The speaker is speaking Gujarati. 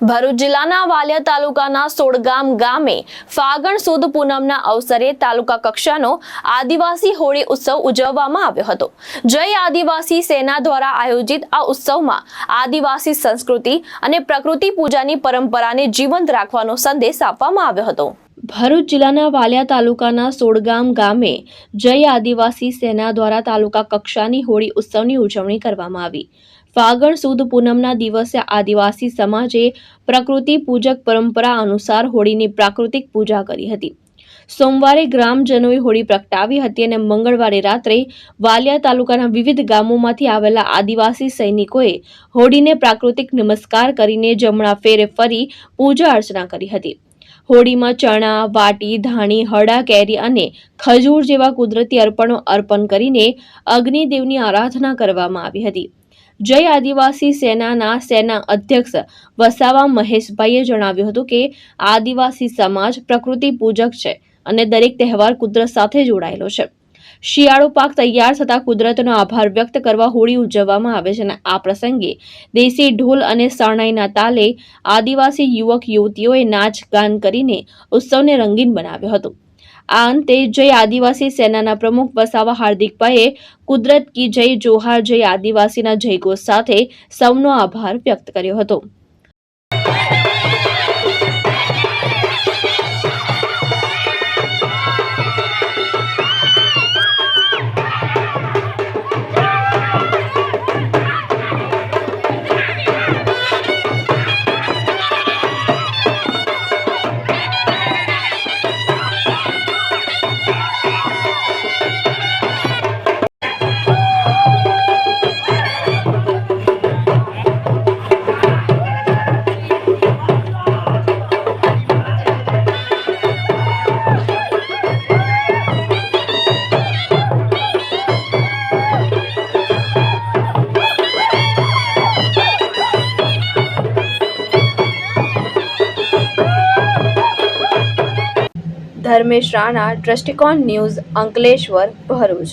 ભરૂચ જિલ્લાના વાલિયા તાલુકાના સોડગામ ગામે ફાગણ સુદ પૂનમના અવસરે તાલુકા કક્ષાનો આદિવાસી હોળી ઉત્સવ ઉજવવામાં આવ્યો હતો। જય આદિવાસી સેના દ્વારા આયોજિત આ ઉત્સવમાં આદિવાસી સંસ્કૃતિ અને પ્રકૃતિ પૂજાની પરંપરાને જીવંત રાખવાનો સંદેશ આપવામાં આવ્યો હતો। ભરૂચ જિલ્લાના વાલિયા તાલુકાના સોડગામ ગામે જય આદિવાસી સેના દ્વારા તાલુકા કક્ષાની હોળી ઉત્સવની ઉજવણી કરવામાં આવી। ફાગણ સુદ પૂનમના દિવસે આદિવાસી સમાજે પ્રકૃતિ પૂજક પરંપરા અનુસાર હોળીની પ્રાકૃતિક પૂજા કરી હતી। સોમવારે ગ્રામજનોએ હોળી પ્રગટાવી હતી અને મંગળવારે રાત્રે વાલિયા તાલુકાના વિવિધ ગામોમાંથી આવેલા આદિવાસી સૈનિકોએ હોળીને પ્રાકૃતિક નમસ્કાર કરીને જમણા ફેરે ફરી પૂજા અર્ચના કરી હતી। હોળીમાં ચણા, વાટી, ધાણી, હળા, કેરી અને ખજૂર જેવા કુદરતી અર્પણો અર્પણ કરીને અગ્નિદેવની આરાધના કરવામાં આવી હતી। જય આદિવાસી સેનાના સેના અધ્યક્ષ વસાવા મહેશભાઈએ જણાવ્યું હતું કે આદિવાસી સમાજ પ્રકૃતિ પૂજક છે અને દરેક તહેવાર કુદરત સાથે જોડાયેલો છે। શિયાળો પાક તૈયાર થતાં કુદરતનો આભાર વ્યક્ત કરવા હોળી ઉજવવામાં આવે છે અને આ પ્રસંગે દેશી ઢોલ અને શરણાઈના તાલે આદિવાસી યુવક યુવતીઓએ નાચ ગાન કરીને ઉત્સવને રંગીન બનાવ્યો હતો। આ અંતે જય આદિવાસી સેનાના પ્રમુખ વસાવા હાર્દિકભાઈએ કુદરત કી જય, જોહાર જય આદિવાસીના જયઘોષ સાથે સૌનો આભાર વ્યક્ત કર્યો હતો। ધર્મેશ રાણા, દ્રષ્ટિકોણ ન્યૂઝ, અંકલેશ્વર, ભરૂચ।